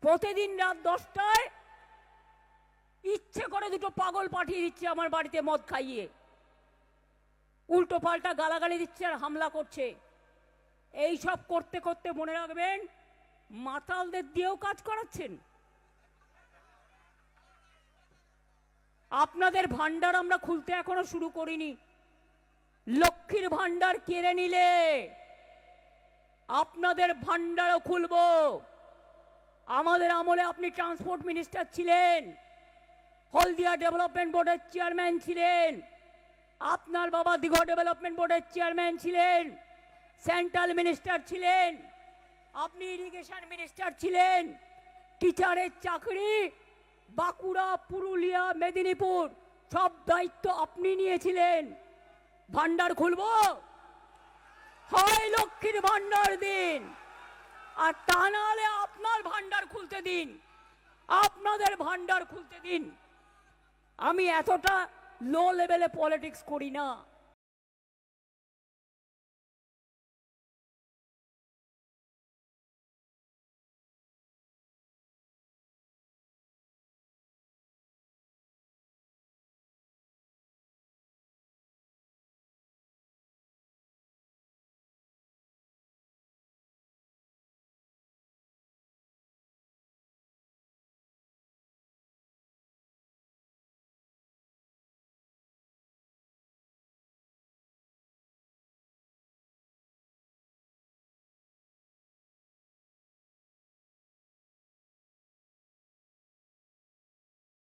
প্রতিদিন রাত 10টায় ইচ্ছে করে দুটো পাগল পাঠিয়ে দিচ্ছে আমার বাড়িতে মদ খাইয়ে, উল্টো পাল্টা গালাগালি দিচ্ছে আর হামলা করছে। এই সব করতে করতে মনে রাখবেন মাতালদের দিয়েও কাজ করাচ্ছেন। আপনাদের ভান্ডার আমরা খুলতে এখনো শুরু করিনি। লক্ষ্মীর ভান্ডার কেড়ে নিলে আপনাদের ভান্ডারও খুলব। আমাদের আমলে আপনি ট্রান্সপোর্ট মিনিস্টার ছিলেন, হলদিয়া ডেভেলপমেন্ট বোর্ডের চেয়ারম্যান ছিলেন, আপনার বাবা দীঘা ডেভেলপমেন্ট বোর্ডের চেয়ারম্যান ছিলেন, সেন্ট্রাল মিনিস্টার ছিলেন, আপনি ইরিগেশন মিনিস্টার ছিলেন। টিচারের চাকরি বাঁকুড়া, পুরুলিয়া, মেদিনীপুর সব দায়িত্ব আপনি নিয়েছিলেন। ভান্ডার খুলব, হয় লক্ষ্মীর ভান্ডার দিন, আর তা নাহলে আপনার ভান্ডার খুলতে দিন, আপনাদের ভান্ডার খুলতে দিন। আমি এতটা লো লেভেলে পলিটিক্স করি না।